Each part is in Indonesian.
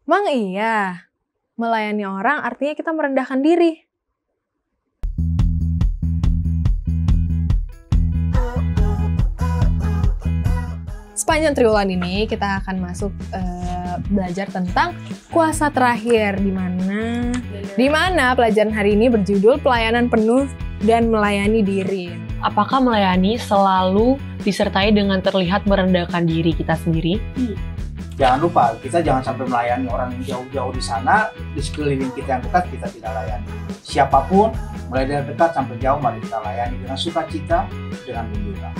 Emang iya, melayani orang artinya kita merendahkan diri. Sepanjang triwulan ini kita akan masuk belajar tentang kuasa terakhir, di mana pelajaran hari ini berjudul pelayanan penuh dan melayani diri. Apakah melayani selalu disertai dengan terlihat merendahkan diri kita sendiri? Jangan lupa, kita jangan sampai melayani orang yang jauh-jauh di sana, di sekeliling kita yang dekat kita tidak layani. Siapapun, mulai dari dekat sampai jauh, mari kita layani dengan sukacita, dengan gembira.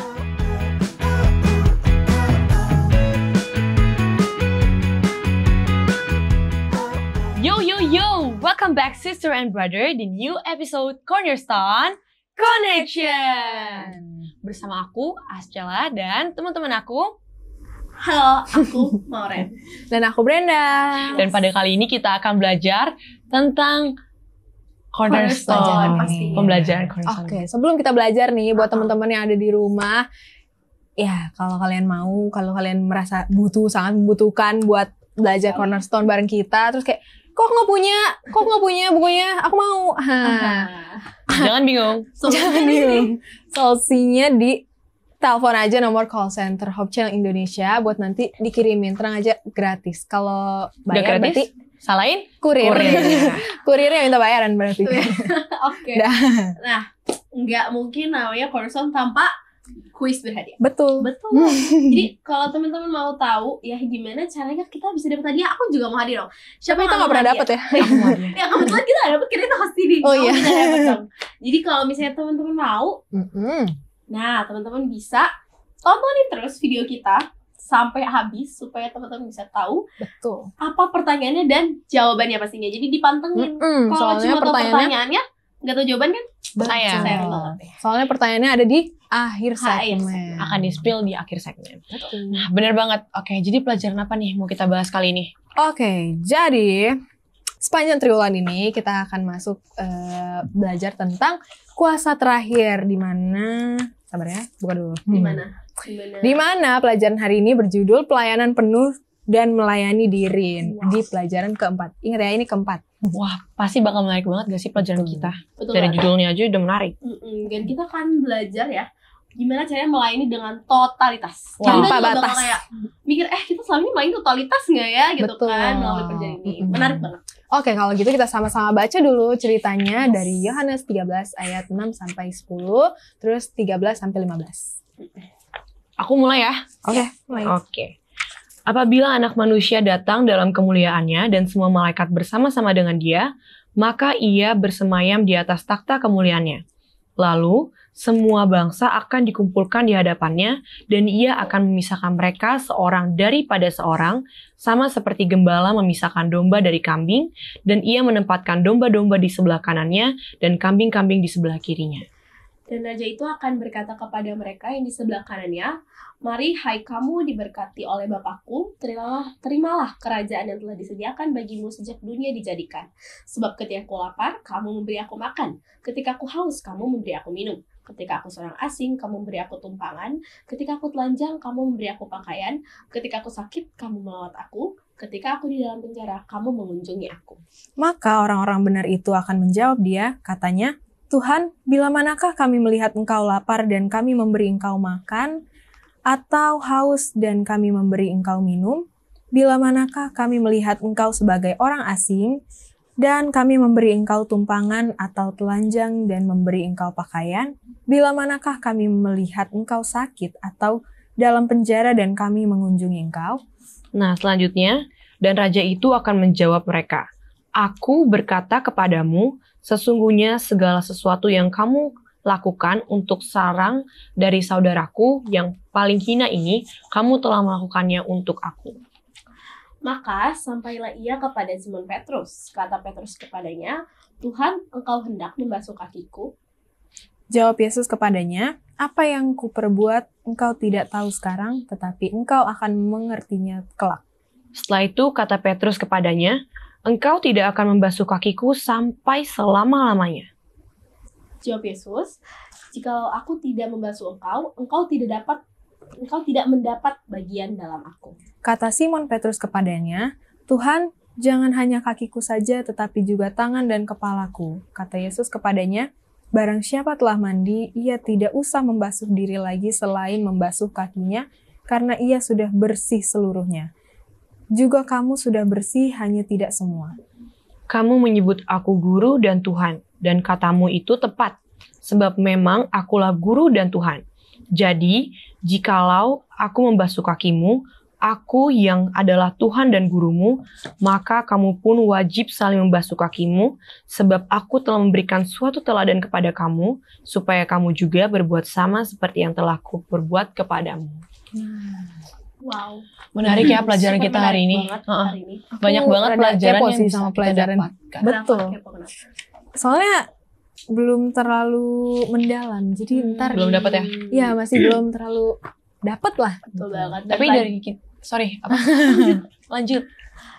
Yo! Welcome back sister and brother di new episode Cornerstone Connection. Bersama aku, Ascela, dan teman-teman aku. Halo, aku Mauren. Dan aku Brenda. Dan pada kali ini kita akan belajar tentang Cornerstone. Pembelajaran Cornerstone. Oke, sebelum kita belajar nih, buat teman-teman yang ada di rumah, ya kalau kalian mau, kalau kalian merasa sangat membutuhkan buat belajar Cornerstone bareng kita, terus kayak, kok nggak punya bukunya, aku mau. Jangan bingung. Jangan bingung. Solusinya di telepon aja nomor call center Hope Channel Indonesia buat nanti dikirimin, tenang aja, gratis. Kalau bayar berarti salahin kurir. Kurirnya minta bayaran berarti. Oke. Nah, nggak mungkin namanya Cornerstone tanpa kuis berhadiah. Betul. Jadi kalau teman-teman mau tahu ya gimana caranya kita bisa dapat hadiah, aku juga mau hadir dong. Siapa kita nggak pernah dapat ya? Ya kebetulan kita dapat, kita pasti nih. Oh iya. Kita dapet dong. Jadi kalau misalnya teman-teman mau, nah teman-teman bisa tontonin terus video kita sampai habis supaya teman-teman bisa tahu betul apa pertanyaannya dan jawabannya pastinya. Jadi dipantengin. Kalau cuma tahu pertanyaannya nggak tahu jawaban kan? Sayang banget. Soalnya pertanyaannya ada di akhir segmen. Akan di-spill di akhir segmen. Nah, benar banget. Oke, jadi pelajaran apa nih mau kita bahas kali ini? Oke, jadi sepanjang triwulan ini kita akan masuk belajar tentang kuasa terakhir, di mana sabar ya, buka dulu. Di mana pelajaran hari ini berjudul pelayanan penuh dan melayani diri. Wow. Di pelajaran keempat. Ingat ya, ini keempat. Wah, pasti bakal menarik banget gak sih pelajaran kita? Betul dari banget. Judulnya aja udah menarik. Dan kita akan belajar ya gimana caranya melayani dengan totalitas. Wow. Kita Tanpa juga batas. bakal kayak mikir, kita selama ini melayani totalitas nggak ya? Gitu. Betul. Kan melalui perjalanan ini. Menarik banget. Oke, kalau gitu kita sama-sama baca dulu ceritanya dari Yohanes 13 ayat 6 sampai 10, terus 13 sampai 15. Aku mulai ya. Oke. Apabila Anak Manusia datang dalam kemuliaannya dan semua malaikat bersama-sama dengan Dia, maka Ia bersemayam di atas takhta kemuliaannya. Lalu, semua bangsa akan dikumpulkan di hadapannya, dan Ia akan memisahkan mereka seorang daripada seorang, sama seperti gembala memisahkan domba dari kambing, dan Ia menempatkan domba-domba di sebelah kanannya, dan kambing-kambing di sebelah kirinya. Dan Raja itu akan berkata kepada mereka yang di sebelah kanannya, "Mari, hai kamu diberkati oleh Bapakku, terimalah kerajaan yang telah disediakan bagimu sejak dunia dijadikan. Sebab ketika aku lapar, kamu memberi aku makan. Ketika aku haus, kamu memberi aku minum. Ketika aku seorang asing, kamu memberi aku tumpangan. Ketika aku telanjang, kamu memberi aku pakaian. Ketika aku sakit, kamu melawat aku. Ketika aku di dalam penjara, kamu mengunjungi aku." Maka orang-orang benar itu akan menjawab Dia, katanya, "Tuhan, bila manakah kami melihat Engkau lapar dan kami memberi Engkau makan, atau haus dan kami memberi Engkau minum? Bila manakah kami melihat Engkau sebagai orang asing dan kami memberi Engkau tumpangan atau telanjang dan memberi Engkau pakaian? Bila manakah kami melihat Engkau sakit atau dalam penjara dan kami mengunjungi Engkau?" Nah, selanjutnya, dan Raja itu akan menjawab mereka, "Aku berkata kepadamu, sesungguhnya segala sesuatu yang kamu lakukan untuk sarang dari saudaraku yang paling hina ini, kamu telah melakukannya untuk aku." Maka sampailah ia kepada Simon Petrus. Kata Petrus kepadanya, "Tuhan, engkau hendak membasuh kakiku?" Jawab Yesus kepadanya, "Apa yang kuperbuat engkau tidak tahu sekarang, tetapi engkau akan mengertinya kelak." Setelah itu kata Petrus kepadanya, "Engkau tidak akan membasuh kakiku sampai selama-lamanya." Jawab Yesus, "Jikalau aku tidak membasuh engkau, engkau tidak mendapat bagian dalam aku." Kata Simon Petrus kepadanya, "Tuhan, Jangan hanya kakiku saja, tetapi juga tangan dan kepalaku. Kata Yesus kepadanya, barang siapa telah mandi, ia tidak usah membasuh diri lagi selain membasuh kakinya, karena ia sudah bersih seluruhnya. Juga kamu sudah bersih, hanya tidak semua. Kamu menyebut aku guru dan Tuhan, dan katamu itu tepat, sebab memang akulah guru dan Tuhan. Jadi, jikalau aku membasuh kakimu, aku yang adalah Tuhan dan gurumu, maka kamu pun wajib saling membasuh kakimu, sebab aku telah memberikan suatu teladan kepada kamu, supaya kamu juga berbuat sama seperti yang telah aku perbuat kepadamu. Wow. Menarik ya pelajaran kita hari ini. Banyak banget pelajaran yang bisa sama kita pelajaran. dapatkan. Betul. Soalnya belum terlalu mendalam, jadi ntar Belum dapat ya? Ya masih belum terlalu dapat lah. Betul banget. Dan Tapi dari lanjut.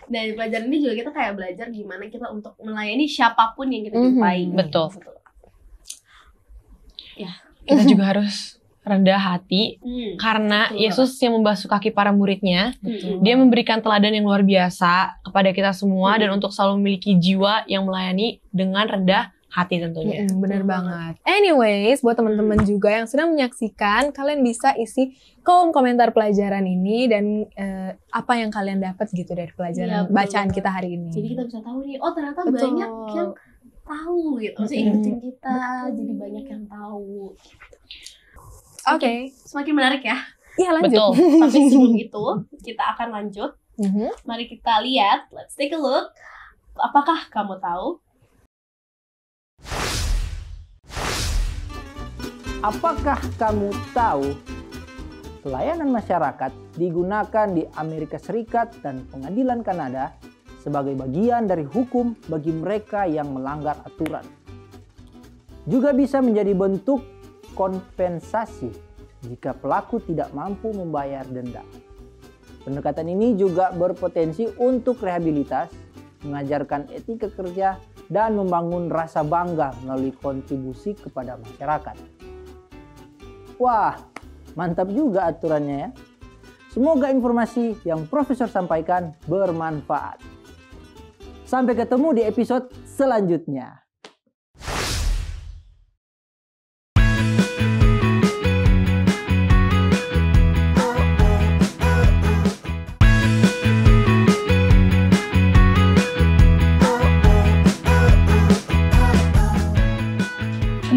dari pelajaran ini juga kita kayak belajar gimana kita untuk melayani siapapun yang kita jumpai. Betul. Kita juga harus rendah hati karena betul Yesus yang membasuh kaki para muridnya, Betul. dia memberikan teladan yang luar biasa kepada kita semua dan untuk selalu memiliki jiwa yang melayani dengan rendah hati tentunya. Bener banget. Anyways, buat teman-teman juga yang sedang menyaksikan, kalian bisa isi kolom komentar pelajaran ini dan apa yang kalian dapat gitu dari pelajaran bacaan kita hari ini. Jadi kita bisa tahu nih, oh ternyata Betul. banyak yang tahu gitu. Maksudnya ikutin kita, jadi banyak yang tahu. Oke. Semakin menarik ya. Iya lanjut. Betul. Tapi sebelum itu, kita akan lanjut. Mhm. Mari kita lihat, let's take a look. Apakah kamu tahu? Apakah kamu tahu pelayanan masyarakat digunakan di Amerika Serikat dan Pengadilan Kanada sebagai bagian dari hukum bagi mereka yang melanggar aturan? Juga bisa menjadi bentuk kompensasi jika pelaku tidak mampu membayar denda. Pendekatan ini juga berpotensi untuk rehabilitas, mengajarkan etika kerja, dan membangun rasa bangga melalui kontribusi kepada masyarakat. Wah, mantap juga aturannya ya. Semoga informasi yang Profesor sampaikan bermanfaat. Sampai ketemu di episode selanjutnya.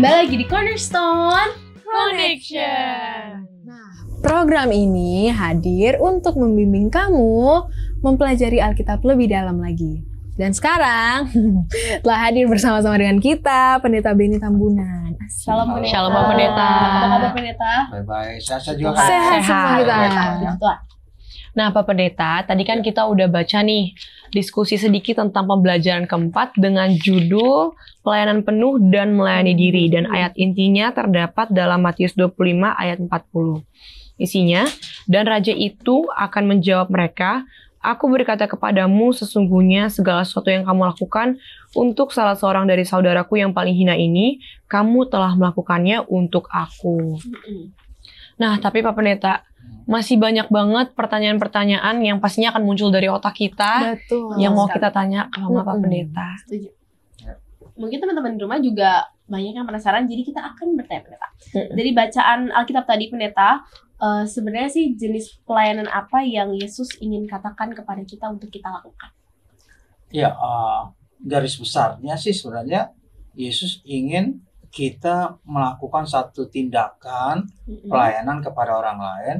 Kembali lagi di Cornerstone Connection. Program ini hadir untuk membimbing kamu mempelajari Alkitab lebih dalam lagi. Dan sekarang telah hadir bersama-sama dengan kita Pendeta Benny Tambunan. Salam Pendeta. Shalom Pak Pendeta. Apa kabar Pendeta? Bye-bye. Sehat juga. Sehat semua kita. Tuhan. Nah, Pak Pendeta, tadi kan kita udah baca nih diskusi sedikit tentang pembelajaran keempat dengan judul Pelayanan Penuh dan Melayani Diri. Dan ayat intinya terdapat dalam Matius 25 ayat 40. Isinya, dan raja itu akan menjawab mereka, aku berkata kepadamu sesungguhnya segala sesuatu yang kamu lakukan untuk salah seorang dari saudaraku yang paling hina ini, kamu telah melakukannya untuk aku. Nah, tapi Pak Pendeta, masih banyak banget pertanyaan-pertanyaan yang pastinya akan muncul dari otak kita. Betul. Yang mau kita tanya sama Pak Pendeta. Setuju. Mungkin teman-teman di rumah juga banyak yang penasaran, jadi kita akan bertanya Pendeta. Dari bacaan Alkitab tadi Pendeta, sebenarnya sih jenis pelayanan apa yang Yesus ingin katakan kepada kita untuk kita lakukan? Ya, garis besarnya sih sebenarnya Yesus ingin kita melakukan satu tindakan pelayanan kepada orang lain.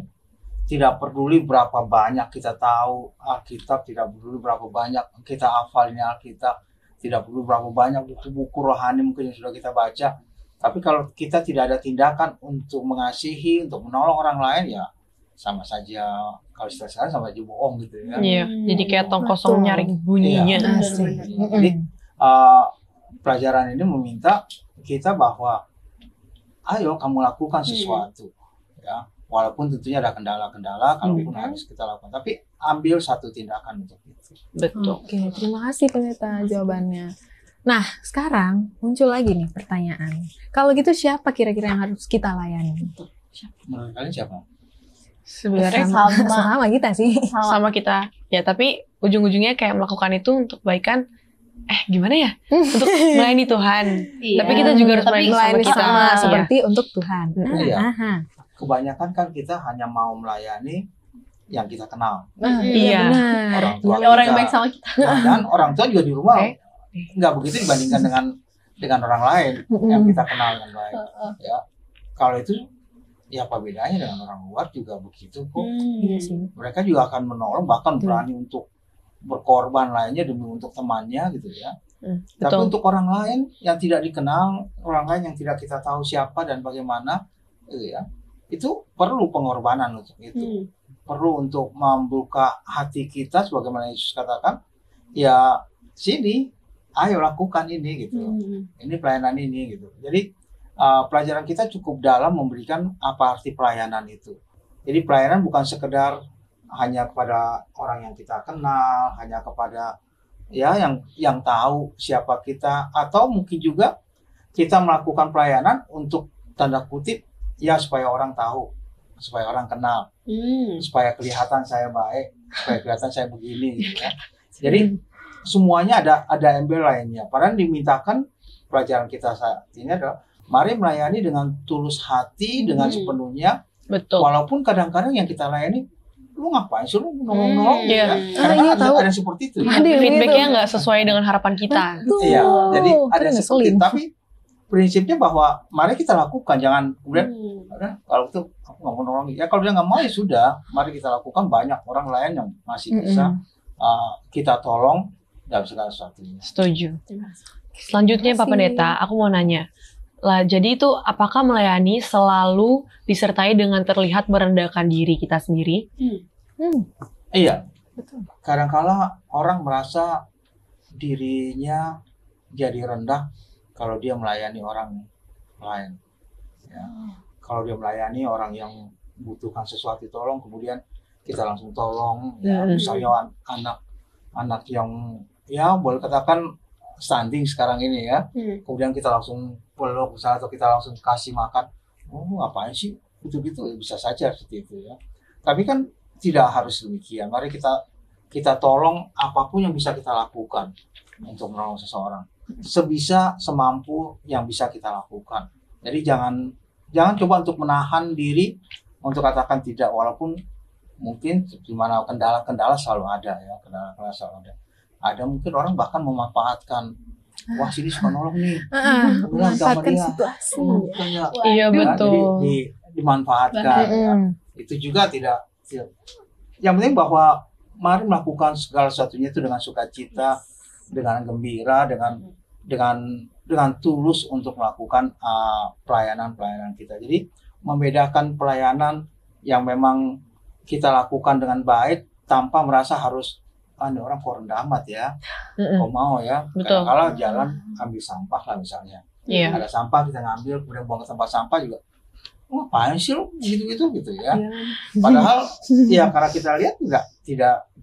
Tidak peduli berapa banyak kita tahu Alkitab, tidak peduli berapa banyak kita hafal ini Alkitab, tidak peduli berapa banyak buku-buku rohani mungkin yang sudah kita baca. Tapi kalau kita tidak ada tindakan untuk mengasihi, untuk menolong orang lain, ya sama saja, kalau istilah sekarang sama aja bohong gitu ya. Iya, jadi kayak tong kosong Betul. nyaring bunyinya. Iya. Asik. Jadi pelajaran ini meminta kita bahwa ayo kamu lakukan sesuatu, ya. Walaupun tentunya ada kendala-kendala, kalaupun harus kita lakukan, tapi ambil satu tindakan untuk itu. Betul. Oke, terima kasih Pendeta jawabannya. Nah, sekarang muncul lagi nih pertanyaan. Kalau gitu siapa kira-kira yang harus kita layani? Menurut kalian siapa? Sebenarnya sama kita sih. sama kita. Ya, tapi ujung-ujungnya kayak melakukan itu untuk kebaikan. Gimana ya? Untuk melayani Tuhan. Iya. Tapi kita juga harus melayani sama melayani kita. sama Iya. seperti untuk Tuhan. Iya. Aha. Kebanyakan kan kita hanya mau melayani yang kita kenal. Iya. Benar. Orang tua Ya, orang yang kita. baik sama kita. Nah, dan orang tua juga di rumah Oke. nggak begitu dibandingkan dengan orang lain yang kita kenal dengan baik. Ya, kalau itu ya apa bedanya dengan orang luar juga begitu kok. Iya sih. Mereka juga akan menolong, bahkan berani untuk berkorban lainnya demi untuk temannya gitu ya. Tapi Betul. untuk orang lain yang tidak dikenal, orang lain yang tidak kita tahu siapa dan bagaimana, ya, itu perlu pengorbanan untuk itu. Perlu untuk membuka hati kita, sebagaimana Yesus katakan, ya sini, ayo lakukan ini gitu. Ini pelayanan ini gitu. Jadi pelajaran kita cukup dalam memberikan apa arti pelayanan itu. Jadi pelayanan bukan sekedar hanya kepada orang yang kita kenal, hanya kepada ya yang tahu siapa kita, atau mungkin juga kita melakukan pelayanan untuk tanda kutip ya supaya orang tahu, supaya orang kenal, supaya kelihatan saya baik, supaya kelihatan saya begini gitu ya. Jadi semuanya ada embel lainnya. Padahal dimintakan pelajaran kita saat ini adalah mari melayani dengan tulus hati, dengan sepenuhnya. Betul. Walaupun kadang-kadang yang kita layani, lu ngapain sih lu nolong-nolong Iya. ya? Kadang-kadang tahu. ada seperti itu. Feedbacknya nggak sesuai dengan harapan kita. Iya, jadi ada Kadang seperti ngeselin. itu. Tapi prinsipnya bahwa mari kita lakukan, jangan kemudian udah kalau itu aku nggak mau nolong. Ya kalau dia nggak mau ya sudah, mari kita lakukan. Banyak orang lain yang masih bisa kita tolong dalam segala sesuatunya. Setuju. Selanjutnya Pak Pendeta, aku mau nanya. Lah, jadi itu apakah melayani selalu disertai dengan terlihat merendahkan diri kita sendiri? Iya. Kadang-kala orang merasa dirinya jadi rendah kalau dia melayani orang lain. Ya. Kalau dia melayani orang yang membutuhkan sesuatu tolong, kemudian kita langsung tolong. Ya. Misalnya anak yang ya boleh katakan stunting sekarang ini ya. Kemudian kita langsung peluk misalnya, atau kita langsung kasih makan. Oh, ngapain sih? Gitu-gitu bisa saja seperti itu ya. Tapi kan tidak harus demikian. Mari kita tolong apapun yang bisa kita lakukan untuk menolong seseorang. Sebisa, semampu yang bisa kita lakukan. Jadi jangan coba untuk menahan diri untuk katakan tidak, walaupun mungkin di mana kendala selalu ada ya, kendala selalu ada. Ada mungkin orang bahkan memanfaatkan, wah sini suka nolong nih, Memanfaatkan situasi. Iya, betul. Jadi dimanfaatkan. Ya. Itu juga tidak. Yang penting bahwa mari melakukan segala sesuatunya itu dengan sukacita, dengan gembira, dengan tulus untuk melakukan pelayanan kita. Jadi membedakan pelayanan yang memang kita lakukan dengan baik tanpa merasa harus ini orang kok rendah amat ya, kok mau ya. Kadang-kala jalan ambil sampah lah misalnya. Ada sampah kita ngambil kemudian buang ke tempat sampah juga. Ngapain sih lo gitu ya. Padahal ya karena kita lihat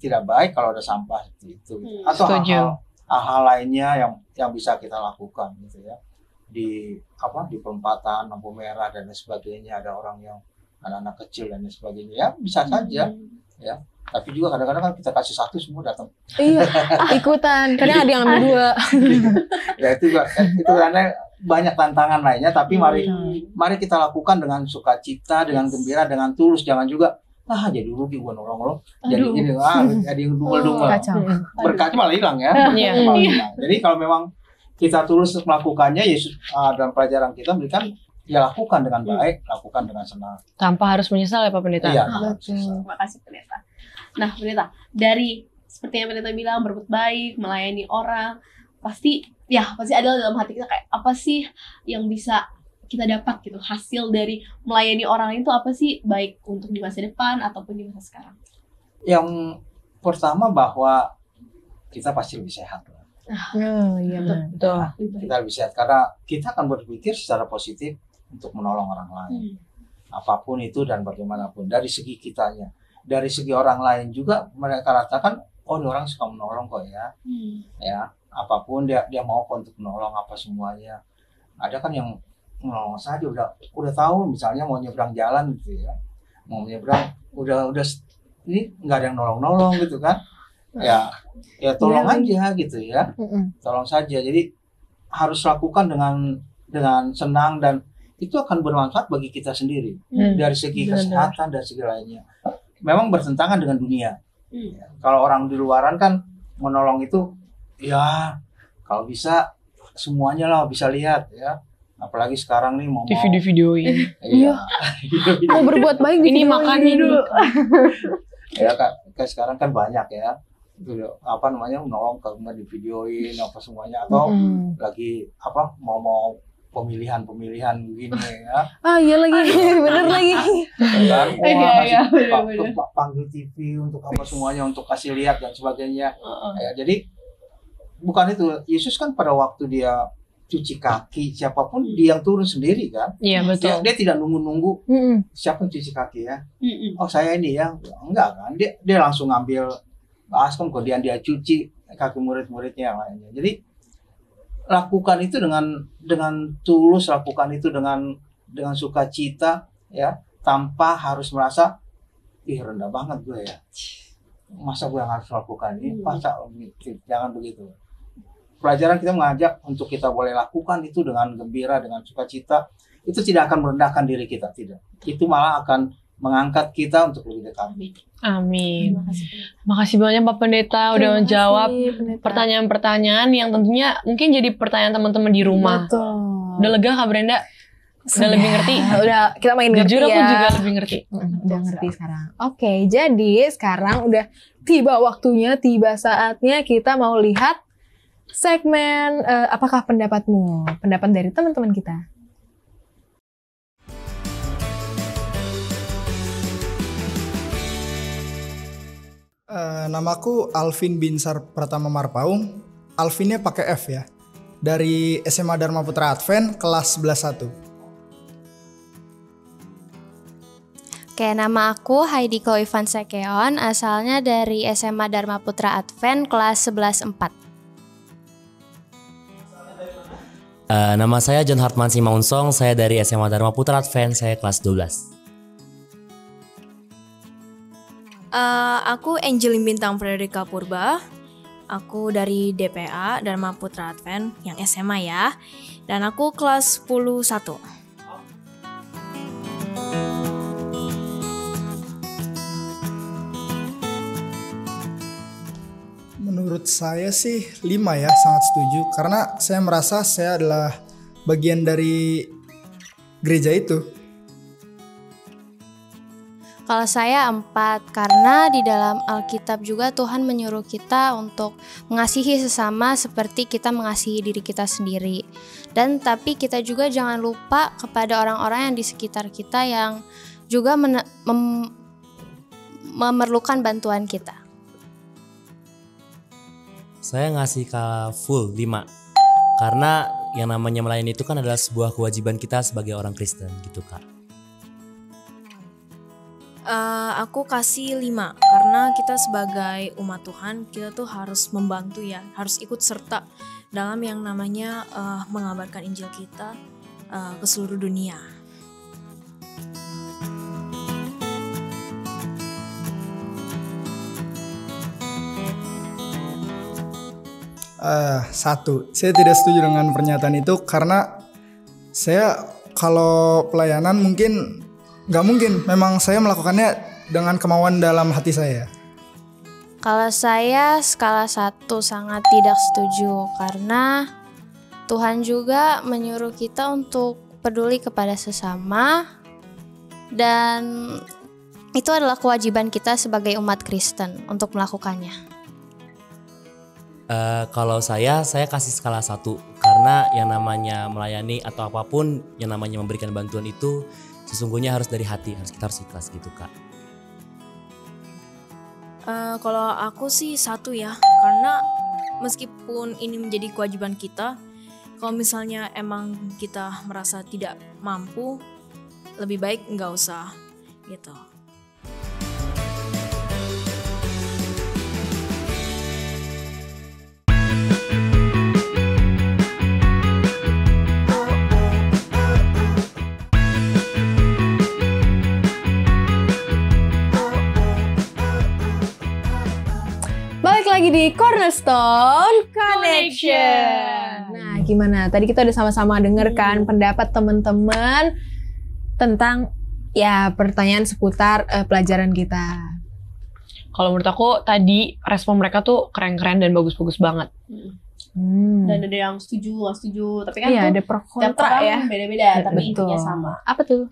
tidak baik kalau ada sampah seperti itu. Atau hal-hal lainnya yang bisa kita lakukan gitu ya. Di perempatan lampu merah dan lain sebagainya, ada orang yang anak-anak kecil dan lain sebagainya, ya bisa saja ya. Tapi juga kadang-kadang kan kita kasih satu semua datang. Iya, ikutan. Kadang ada yang ambil dua. Ya itu karena banyak tantangan lainnya. Tapi mari kita lakukan dengan sukacita, dengan gembira, dengan tulus. Jangan juga jadi rugi gua nolong lo. Jadi ini jadi dumel-dumel. Berkatnya malah hilang ya. Malah hilang. Jadi kalau memang kita tulus melakukannya, Yesus dalam pelajaran kita berikan, ya lakukan dengan baik, lakukan dengan senang. Tanpa harus menyesal ya Pak Pendeta. Iya. Terima kasih Pendeta. Nah Pendeta, dari seperti yang Pendeta bilang, berbuat baik, melayani orang, pasti ada dalam hati kita kayak apa sih yang bisa kita dapat gitu, hasil dari melayani orang itu apa sih, baik untuk di masa depan ataupun di masa sekarang? Yang pertama bahwa kita pasti lebih sehat. Iya betul. Kita lebih sehat karena kita akan berpikir secara positif untuk menolong orang lain. Apapun itu dan bagaimanapun, dari segi kitanya. Dari segi orang lain juga mereka katakan, oh ini orang suka menolong kok ya. Ya, apapun dia mau untuk menolong apa semuanya. Ada kan yang menolong saja udah tahu misalnya mau nyebrang jalan gitu ya. Mau nyebrang udah ini nggak ada yang nolong gitu kan. Ya tolong aja gitu ya. Tolong saja. Jadi harus lakukan dengan senang, dan itu akan bermanfaat bagi kita sendiri dari segi kesehatan dan segi lainnya. Memang bertentangan dengan dunia. Kalau orang di luaran kan menolong itu ya kalau bisa semuanya lah bisa lihat ya. Apalagi sekarang nih mau video-videoin. Iya. Mau berbuat baik ini makan dulu. Ya kayak sekarang kan banyak ya. Apa namanya menolong kemudian di videoin apa semuanya, atau lagi apa mau pemilihan begini ya. Iya lagi, bener lagi. Panggil TV untuk apa semuanya, untuk kasih lihat dan sebagainya. Ya, jadi bukan itu. Yesus kan pada waktu dia cuci kaki siapapun dia yang turun sendiri kan. Iya betul. Dia tidak nunggu siapa yang cuci kaki ya. Oh saya ini ya, enggak kan. Dia langsung ngambil baskom, kemudian dia cuci kaki murid-muridnya yang lainnya. Jadi lakukan itu dengan tulus, lakukan itu dengan sukacita ya, tanpa harus merasa rendah banget gue ya. Masa gue yang harus lakukan ini? Jangan begitu. Pelajaran kita mengajak untuk kita boleh lakukan itu dengan gembira, dengan sukacita. Itu tidak akan merendahkan diri kita, tidak. Itu malah akan mengangkat kita untuk lebih dekat. Amin. Makasih banyak Pak Pendeta udah menjawab pertanyaan-pertanyaan yang tentunya mungkin jadi pertanyaan teman-teman di rumah. Betul. Udah lega Kak Brenda? Udah lebih ngerti? Udah, kita main ngerti ya. Jujur aku juga lebih ngerti. Udah ngerti sekarang. Oke, jadi sekarang udah tiba waktunya, tiba saatnya kita mau lihat segmen apakah pendapatmu? Pendapat dari teman-teman kita. Namaku Alvin Binsar Pratama Marpaung. Alvinnya pakai F ya. Dari SMA Dharma Putra Advent kelas 11-1. Oke, nama aku Heidi Ko Ivan Sekeon, asalnya dari SMA Dharma Putra Advent kelas 11-4. Nama saya John Hartman Simaunsong, saya dari SMA Dharma Putra Advent, saya kelas 12. Aku Angelin Bintang Frederika Purba. Aku dari DPA Dharma Putra Advent yang SMA ya. Dan aku kelas 10-1. Menurut saya sih 5 ya, sangat setuju. Karena saya merasa saya adalah bagian dari gereja itu. Kalau saya 4, karena di dalam Alkitab juga Tuhan menyuruh kita untuk mengasihi sesama seperti kita mengasihi diri kita sendiri. Dan tapi kita juga jangan lupa kepada orang-orang yang di sekitar kita yang juga memerlukan bantuan kita. Saya ngasih ke full 5. Karena yang namanya melayani itu kan adalah sebuah kewajiban kita sebagai orang Kristen gitu Kak. Aku kasih 5 karena kita sebagai umat Tuhan kita tuh harus membantu ya, harus ikut serta dalam yang namanya mengabarkan Injil kita ke seluruh dunia. Satu, saya tidak setuju dengan pernyataan itu karena saya kalau pelayanan mungkin nggak mungkin, memang saya melakukannya dengan kemauan dalam hati saya. Kalau saya skala 1 sangat tidak setuju karena Tuhan juga menyuruh kita untuk peduli kepada sesama dan itu adalah kewajiban kita sebagai umat Kristen untuk melakukannya. Kalau saya kasih skala 1 karena yang namanya melayani atau apapun yang namanya memberikan bantuan itu sesungguhnya harus dari hati, kita harus ikhlas gitu Kak. Kalau aku sih 1 ya, karena meskipun ini menjadi kewajiban kita, kalau misalnya emang kita merasa tidak mampu, lebih baik nggak usah gitu. Cornerstone Connection. Nah, gimana? Tadi kita udah sama-sama denger kan pendapat teman-teman tentang ya pertanyaan seputar pelajaran kita. Kalau menurut aku tadi respon mereka tuh keren-keren dan bagus-bagus banget. Dan ada yang setuju, nggak setuju. Tapi kan iya, tuh ada pro tiap kontra orang ya. beda-beda, tapi Betul. intinya sama. Apa tuh?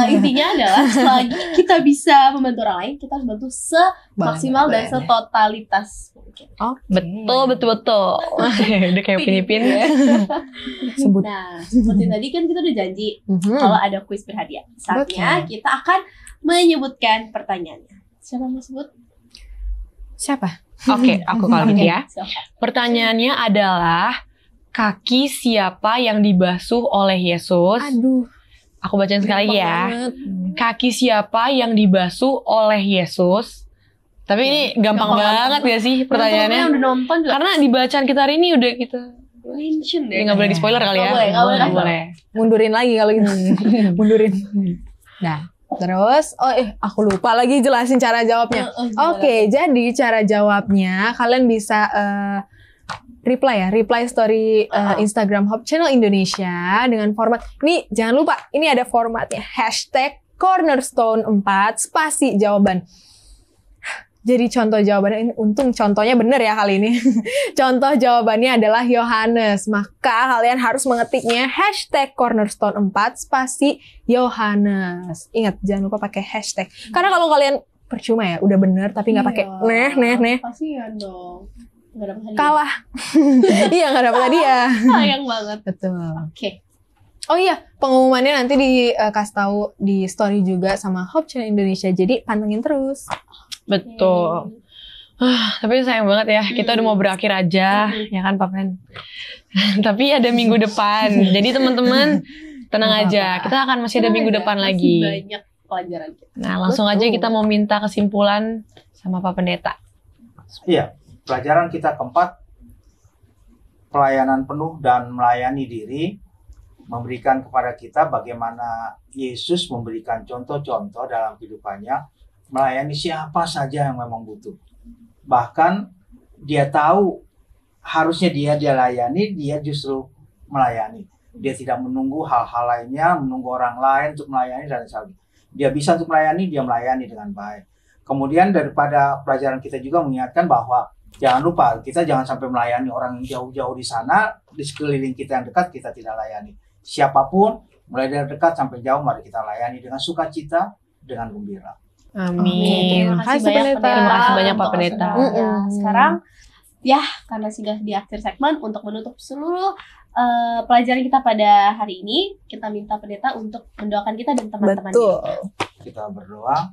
Intinya adalah selagi kita bisa membantu orang lain, kita harus bantu semaksimal dan setotalitas mungkin. Betul. Udah kayak Upin-Ipin. Sebut. Nah, seperti tadi kan kita udah janji kalau ada kuis berhadiah. Saatnya kita akan menyebutkan pertanyaannya. Siapa mau sebut? Siapa? Oke, aku kalau gitu ya. Silakan. Pertanyaannya adalah kaki siapa yang dibasuh oleh Yesus? Aduh. Aku bacain sekali lagi ya. Banget. Kaki siapa yang dibasuh oleh Yesus? Tapi ini gampang banget gak sih pertanyaannya? Yang udah nonton juga. Karena di bacaan kita hari ini udah kita mention deh. nggak boleh di spoiler kali ya. Nggak boleh. Mundurin lagi kalau gitu. Mundurin. Nah, terus aku lupa lagi jelasin cara jawabnya. Oke, jadi cara jawabnya kalian bisa reply story Instagram Hope Channel Indonesia dengan format ini, jangan lupa ini ada formatnya #cornerstone4 spasi jawaban. Jadi contoh jawabannya ini, untung contohnya bener ya kali ini. Contoh jawabannya adalah Yohanes. Maka kalian harus mengetiknya #cornerstone4 spasi Yohanes. Ingat, jangan lupa pakai hashtag. Karena kalau kalian percuma ya, udah bener tapi nggak pakai neh. Kasihan dong. Nggak dapet hadiah. Kalah. Iya, nggak dapet hadiah. Sayang banget. Betul. Oke. Oh iya, pengumumannya nanti dikasih tahu di story juga sama Hope Channel Indonesia. Jadi pantengin terus. Betul. Tapi sayang banget ya, kita udah mau berakhir aja, ya kan Pak Pen? Tapi ada minggu depan, jadi teman-teman tenang aja, kita akan masih ada minggu depan lagi. Banyak pelajaran kita. Nah, langsung aja kita mau minta kesimpulan sama Pak Pendeta. Iya, pelajaran kita keempat, pelayanan penuh dan melayani diri, memberikan kepada kita bagaimana Yesus memberikan contoh-contoh dalam kehidupannya, melayani siapa saja yang memang butuh. Bahkan dia tahu harusnya dia layani, dia justru melayani. Dia tidak menunggu hal-hal lainnya, menunggu orang lain untuk melayani dan sebagainya. Dia bisa untuk melayani, dia melayani dengan baik. Kemudian daripada pelajaran kita juga mengingatkan bahwa jangan lupa kita jangan sampai melayani orang yang jauh-jauh di sana, di sekeliling kita yang dekat kita tidak layani. Siapapun, mulai dari dekat sampai jauh, mari kita layani dengan sukacita, dengan gembira. Amin. Terima kasih banyak Terima kasih banyak Pak Pendeta. Sekarang ya, karena sudah di akhir segmen, untuk menutup seluruh pelajaran kita pada hari ini, kita minta pendeta untuk mendoakan kita dan teman-teman. Betul. Kita berdoa.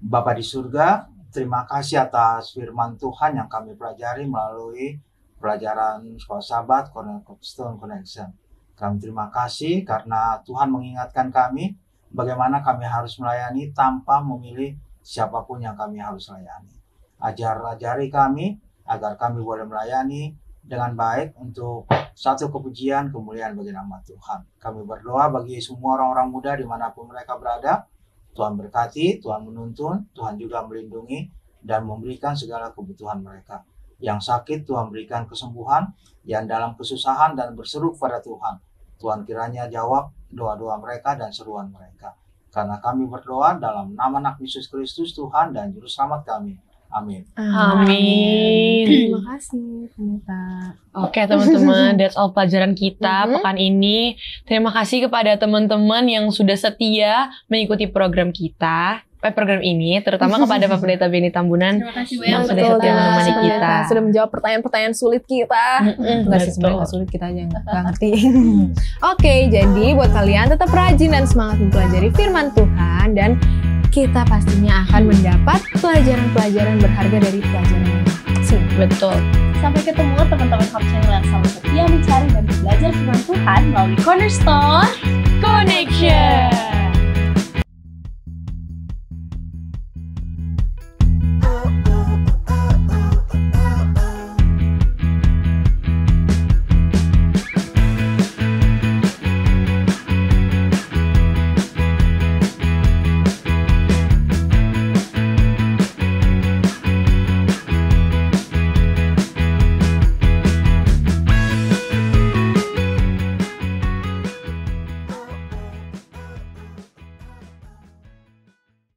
Bapa di surga, terima kasih atas firman Tuhan yang kami pelajari melalui pelajaran Sekolah Sabat Cornerstone Connection. Kami terima kasih karena Tuhan mengingatkan kami bagaimana kami harus melayani tanpa memilih siapapun yang kami harus layani. Ajari kami agar kami boleh melayani dengan baik untuk satu kepujian kemuliaan bagi nama Tuhan. Kami berdoa bagi semua orang-orang muda dimanapun mereka berada. Tuhan berkati, Tuhan menuntun, Tuhan juga melindungi dan memberikan segala kebutuhan mereka. Yang sakit Tuhan berikan kesembuhan, yang dalam kesusahan dan berseru kepada Tuhan. Tuhan kiranya jawab doa-doa mereka dan seruan mereka. Karena kami berdoa dalam nama Anak Yesus Kristus Tuhan dan Juru Selamat kami. Amin. Amin. Terima kasih, pendeta. Oke teman-teman, that's all pelajaran kita pekan ini. Terima kasih kepada teman-teman yang sudah setia mengikuti program kita, program ini, terutama kepada Pak Pendeta Benny Tambunan Terima kasih yang banyak sudah setia menemani kita. Sudah menjawab pertanyaan-pertanyaan sulit kita. Enggak sih, sebenarnya nggak sulit, kita aja yang nggak ngerti. Oke, jadi buat kalian tetap rajin dan semangat mempelajari firman Tuhan, dan kita pastinya akan mendapat pelajaran-pelajaran berharga dari pelajaran sini. Betul. Sampai ketemu teman-teman Hope Channel yang selalu setia mencari dan belajar firman Tuhan melalui Cornerstone Connection.